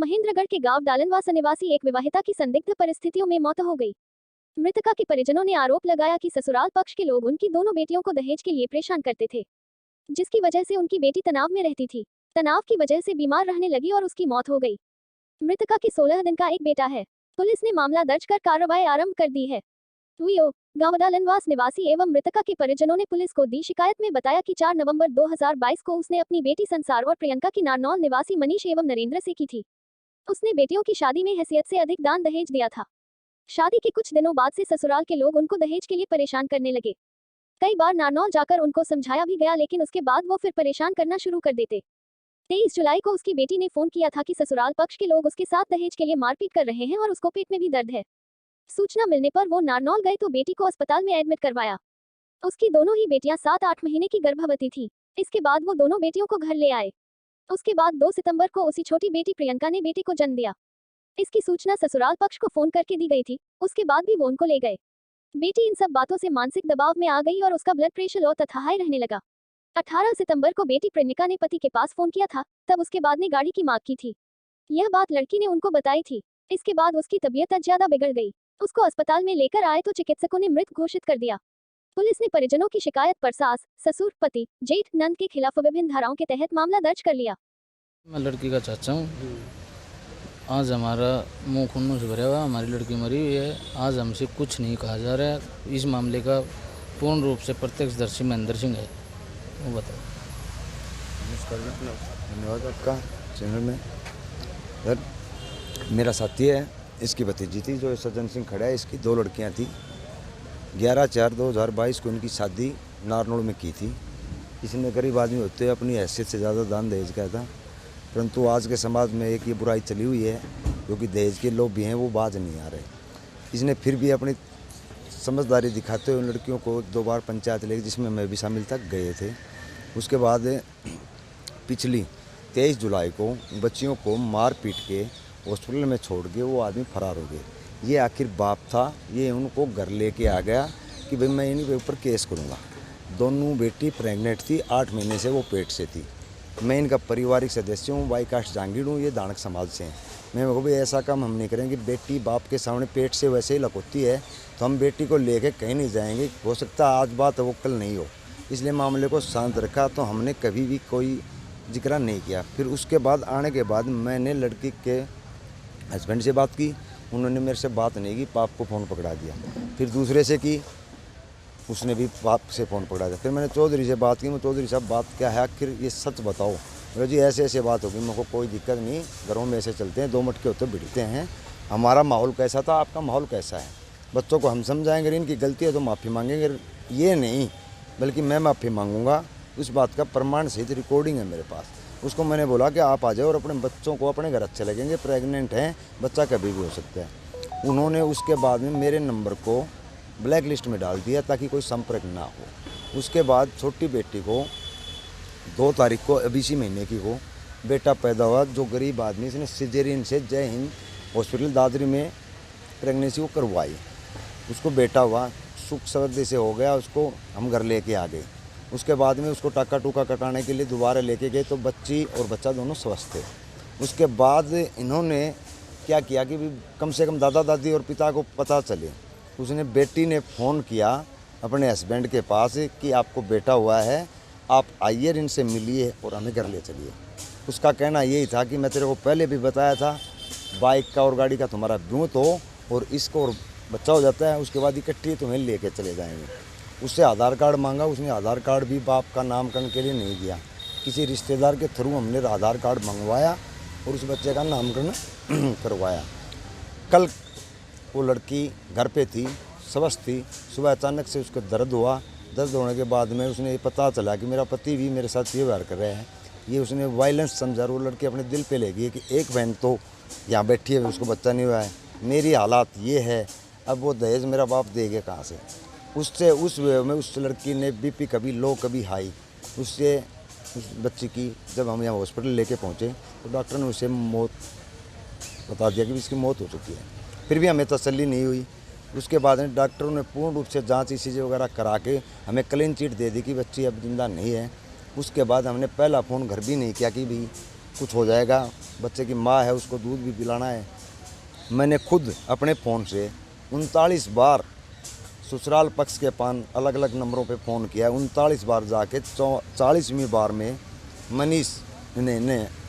महेंद्रगढ़ के गांव डालनवासा निवासी एक विवाहिता की संदिग्ध परिस्थितियों में मौत हो गई। मृतका के परिजनों ने आरोप लगाया कि ससुराल पक्ष के लोग उनकी दोनों बेटियों को दहेज के लिए परेशान करते थे, जिसकी वजह से उनकी बेटी तनाव में रहती थी। तनाव की वजह से बीमार रहने लगी और उसकी मौत हो गई। मृतका के 16 दिन का एक बेटा है। पुलिस ने मामला दर्ज कर कार्रवाई आरंभ कर दी है। गांव डालनवास निवासी एवं मृतका के परिजनों ने पुलिस को दी शिकायत में बताया कि 4 नवंबर 2022 को उसने अपनी बेटी संसार और प्रियंका की नारनौल निवासी मनीष एवं नरेंद्र से की थी। उसने बेटियों की शादी में हैसियत से अधिक दान दहेज दिया था। शादी के कुछ दिनों बाद से ससुराल के लोग उनको दहेज के लिए परेशान करने लगे। कई बार नारनौल जाकर उनको समझाया भी गया, लेकिन उसके बाद वो फिर परेशान करना शुरू कर देते। 23 जुलाई को उसकी बेटी ने फोन किया था कि ससुराल पक्ष के लोग उसके साथ दहेज के लिए मारपीट कर रहे हैं और उसको पेट में भी दर्द है। सूचना मिलने पर वो नारनौल गए तो बेटी को अस्पताल में एडमिट करवाया। उसकी दोनों ही बेटियां 7-8 महीने की गर्भवती थी। इसके बाद वो दोनों बेटियों को घर ले आए। उसके बाद 2 सितंबर को उसी छोटी बेटी प्रियंका ने बेटी को जन्म दिया। इसकी सूचना ससुराल पक्ष को फोन करके दी गई थी। उसके बाद भी वो उनको ले गए। बेटी इन सब बातों से मानसिक दबाव में आ गई और उसका ब्लड प्रेशर और तथाहाई रहने लगा। 18 सितंबर को बेटी प्रियंका ने पति के पास फोन किया था, तब उसके बाद ने गाड़ी की मांग की थी। यह बात लड़की ने उनको बताई थी। इसके बाद उसकी तबीयत ज्यादा बिगड़ गई। उसको अस्पताल में लेकर आए तो चिकित्सकों ने मृत घोषित कर दिया। पुलिस ने परिजनों की शिकायत पर सास, ससुर, पति, जेठ, नंद के खिलाफ विभिन्न धाराओं के तहत मामला दर्ज कर लिया। मैं लड़की का चाचा हूँ। आज हमारा मुंह खूनों से भरा हुआ, हमारी लड़की मरी हुई है। आज हमसे कुछ नहीं कहा जा रहा है। इस मामले का पूर्ण रूप से प्रत्यक्षदर्शी महेंद्र सिंह है। वो बताओ। धन्यवाद आपका चैनल में। सर, मेरा साथी है, इसकी भतीजी थी जो सज्जन सिंह खड़ा है। इसकी 2 लड़कियां थी। 11/4/2022 को इनकी शादी नारनौल में की थी। इसने गरीब आदमी होते अपनी हैसियत से ज़्यादा दान दहेज का था, परंतु आज के समाज में एक ये बुराई चली हुई है, क्योंकि दहेज के लोग भी हैं, वो बाज नहीं आ रहे। इसने फिर भी अपनी समझदारी दिखाते हुए लड़कियों को 2 बार पंचायत लेके, जिसमें मैं भी शामिल तक गए थे। उसके बाद पिछली 23 जुलाई को बच्चियों को मार पीट के हॉस्पिटल में छोड़ के वो आदमी फरार हो गए। ये आखिर बाप था, ये उनको घर लेके आ गया कि भाई मैं इनके ऊपर केस करूँगा। दोनों बेटी प्रेग्नेंट थी, 8 महीने से वो पेट से थी। मैं इनका पारिवारिक सदस्य हूँ, बाई कास्ट जहांगीर हूँ, ये दानक समाज से हैं। मैं को भी ऐसा काम हम नहीं करेंगे। बेटी बाप के सामने पेट से वैसे ही लकोती है, तो हम बेटी को लेके कहीं नहीं जाएंगे। हो सकता है आज बात वो कल नहीं हो, इसलिए मामले को शांत रखा। तो हमने कभी भी कोई जिक्र नहीं किया। फिर उसके बाद आने के बाद मैंने लड़की के हस्बैंड से बात की, उन्होंने मेरे से बात नहीं की, बाप को फ़ोन पकड़ा दिया। फिर दूसरे से की, उसने भी बाप से फ़ोन पकड़ा दिया। फिर मैंने चौधरी से बात की, मैं चौधरी साहब बात क्या है, आखिर ये सच बताओ। बोले जी ऐसे ऐसे बात होगी। मेरे को कोई दिक्कत नहीं, घरों में ऐसे चलते हैं, 2 मटके होते भिड़ते हैं। हमारा माहौल कैसा था, आपका माहौल कैसा है, बच्चों को हम समझाएंगे। इनकी गलती है तो माफ़ी मांगेंगे, ये नहीं बल्कि मैं माफ़ी मांगूंगा। उस बात का प्रमाण सहित रिकॉर्डिंग है मेरे पास। उसको मैंने बोला कि आप आ जाओ और अपने बच्चों को अपने घर अच्छे लगेंगे, प्रेग्नेंट हैं, बच्चा कभी भी हो सकता है। उन्होंने उसके बाद में मेरे नंबर को ब्लैक लिस्ट में डाल दिया ताकि कोई संपर्क ना हो। उसके बाद छोटी बेटी को 2 तारीख को, अब इसी महीने की को बेटा पैदा हुआ, जो गरीब आदमी, इसने सिजेरियन से जय हिंद हॉस्पिटल दादरी में प्रेगनेंसी को करवाई। उसको बेटा हुआ, सुख समृद्धि से हो गया। उसको हम घर लेके आ गए। उसके बाद में उसको टाका टूका कटाने के लिए दोबारा लेके गए, तो बच्ची और बच्चा दोनों स्वस्थ थे। उसके बाद इन्होंने क्या किया कि कम से कम दादा दादी और पिता को पता चले। उसने बेटी ने फ़ोन किया अपने हस्बैंड के पास कि आपको बेटा हुआ है, आप आइए, इनसे मिलिए और हमें घर ले चलिए। उसका कहना यही था कि मैं तेरे को पहले भी बताया था, बाइक का और गाड़ी का तुम्हारा ब्यूत हो और इसको और बच्चा हो जाता है, उसके बाद इकट्ठी तुम्हें लेके चले जाएंगे। उससे आधार कार्ड मांगा, उसने आधार कार्ड भी बाप का नामकरण के लिए नहीं दिया। किसी रिश्तेदार के थ्रू हमने आधार कार्ड मंगवाया और उस बच्चे का नामकरण करवाया। कल वो लड़की घर पे थी, स्वस्थ थी। सुबह अचानक से उसको दर्द हुआ। दर्द होने के बाद में उसने ये पता चला कि मेरा पति भी मेरे साथ ये व्यवहार कर रहे हैं। ये उसने वायलेंस समझा। वो लड़की अपने दिल पे ले गई कि एक बहन तो यहाँ बैठी है, उसको बच्चा नहीं हुआ है, मेरी हालात ये है, अब वो दहेज मेरा बाप देगा कहाँ से। उससे उस में उस लड़की ने बीपी कभी लो कभी हाई। उससे उस बच्ची की जब हम यहाँ हॉस्पिटल लेके पहुँचे तो डॉक्टर ने उसे मौत बता दिया कि इसकी मौत हो चुकी है। फिर भी हमें तसल्ली नहीं हुई। उसके बाद में डॉक्टरों ने पूर्ण रूप से जांच ईसीजी वगैरह करा के हमें क्लीन चिट दे दी कि बच्ची अब जिंदा नहीं है। उसके बाद हमने पहला फ़ोन घर भी नहीं किया कि भाई कुछ हो जाएगा, बच्चे की माँ है उसको दूध भी पिलाना है। मैंने खुद अपने फ़ोन से 39 बार ससुराल पक्ष के अलग अलग नंबरों पे फ़ोन किया। 39 बार जाके 40वीं बार में मनीष ने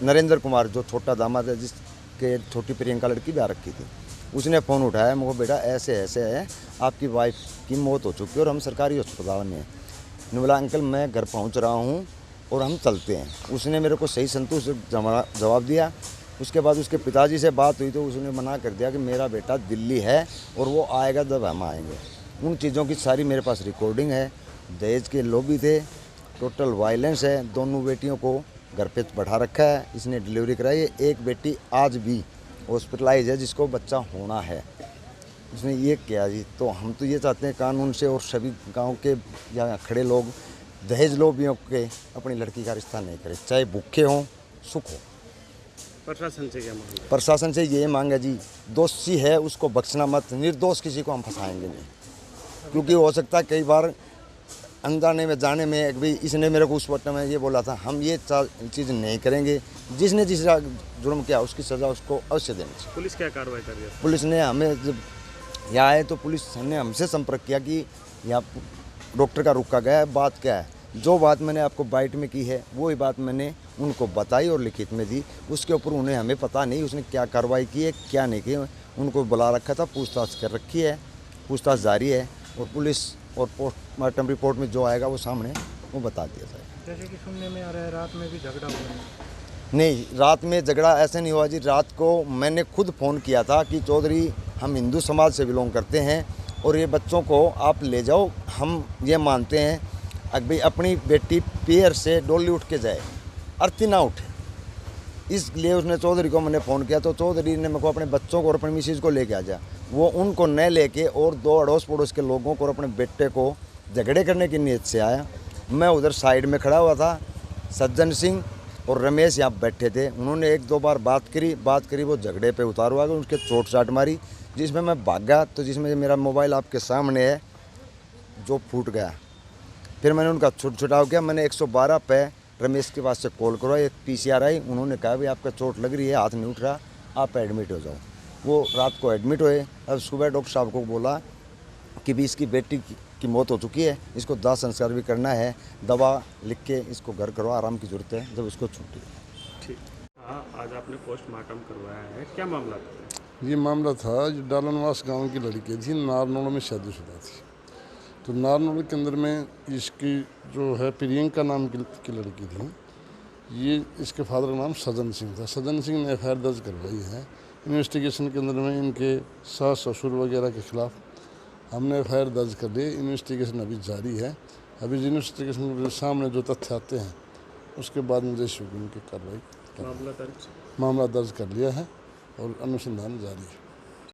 नरेंद्र कुमार जो छोटा दामाद है जिसके छोटी प्रियंका लड़की ब्याह रखी थी, उसने फ़ोन उठाया। मुझे बेटा ऐसे ऐसे है, आपकी वाइफ की मौत हो चुकी है और हम सरकारी अस्पताल में हैं। ने बोला अंकल मैं घर पहुंच रहा हूं और हम चलते हैं। उसने मेरे को सही संतुष्ट जवाब दिया। उसके बाद उसके पिताजी से बात हुई तो उसने मना कर दिया कि मेरा बेटा दिल्ली है और वो आएगा जब हम आएंगे। उन चीज़ों की सारी मेरे पास रिकॉर्डिंग है। दहेज के लोभी थे, टोटल वायलेंस है। दोनों बेटियों को घर पे बैठा रखा है, इसने डिलीवरी कराई है। एक बेटी आज भी हॉस्पिटलाइज है जिसको बच्चा होना है, उसने ये किया जी। तो हम तो ये चाहते हैं कानून से और सभी गांव के यहाँ खड़े लोग दहेज लोभियों के अपनी लड़की का रिश्ता नहीं करें, चाहे भूखे हों सुख हो। प्रशासन से क्या मांग है? प्रशासन से ये मांग है जी, दोषी है उसको बख्शना मत, निर्दोष किसी को हम फंसाएंगे नहीं। क्योंकि हो सकता है कई बार अनजाने में जाने में भाई इसने मेरे को उस वक्त में ये बोला था हम ये चीज़ नहीं करेंगे। जिसने जिस जुर्म किया उसकी सज़ा उसको अवश्य देनी चाहिए। पुलिस क्या कार्रवाई कर रही है? पुलिस ने हमें जब यहाँ आए तो पुलिस ने हमसे संपर्क किया कि यहाँ डॉक्टर का रुका गया है, बात क्या है। जो बात मैंने आपको बाइट में की है वही बात मैंने उनको बताई और लिखित में दी। उसके ऊपर उन्हें हमें पता नहीं उसने क्या कार्रवाई की है क्या नहीं की। उनको बुला रखा था, पूछताछ कर रखी है, पूछताछ जारी है और पुलिस और पोस्टमार्टम रिपोर्ट में जो आएगा वो सामने वो बता दिया जाएगा। जैसे कि सुनने में आ रहा है रात में भी झगड़ा हुआ है। नहीं, रात में झगड़ा ऐसे नहीं हुआ जी। रात को मैंने खुद फ़ोन किया था कि चौधरी हम हिंदू समाज से बिलोंग करते हैं और ये बच्चों को आप ले जाओ। हम ये मानते हैं भाई अपनी बेटी पैर से डोली उठ के जाए, अर्थी ना उठे। इसलिए उसने चौधरी को मैंने फ़ोन किया तो चौधरी ने मेरे को अपने बच्चों को और अपनी मिसेज को लेके आ जा। वो उनको न लेके और 2 अड़ोस पड़ोस के लोगों को और अपने बेटे को झगड़े करने की नीयत से आया। मैं उधर साइड में खड़ा हुआ था, सज्जन सिंह और रमेश यहाँ बैठे थे। उन्होंने 1-2 बार बात करी वो झगड़े पे उतार हुआ गया, उसके चोट चाट मारी जिसमें मैं भागा तो जिसमें मेरा मोबाइल आपके सामने है जो फूट गया। फिर मैंने उनका छुटाव किया। मैंने 112 पे रमेश के पास से कॉल करो, एक PCR आई। उन्होंने कहा भाई आपका चोट लग रही है, हाथ नहीं उठ रहा, आप एडमिट हो जाओ। वो रात को एडमिट हुए। अब सुबह डॉक्टर साहब को बोला कि भी इसकी बेटी की मौत हो चुकी है, इसको दाह संस्कार भी करना है, दवा लिख के इसको घर करो, आराम की ज़रूरत है, जब उसको छुट्टी। ठीक। हाँ, आज आपने पोस्टमार्टम करवाया है, क्या मामला था? ये मामला था जो डालनवास गांव की लड़की थी, नारनौल में शादीशुदा थी। तो नारनौल के अंदर में इसकी जो है प्रियंका नाम की लड़की थी, ये इसके फादर का नाम सज्जन सिंह था। सज्जन सिंह ने FIR दर्ज करवाई है। इन्वेस्टिगेशन के अंदर में इनके सास ससुर वगैरह के खिलाफ हमने FIR दर्ज कर ली। इन्वेस्टिगेशन अभी जारी है। अभी इन्वेस्टिगेशन के सामने जो तथ्य आते हैं उसके बाद मुझे उनकी कार्रवाई मामला दर्ज मामला दर्ज कर लिया है और अनुसंधान जारी है।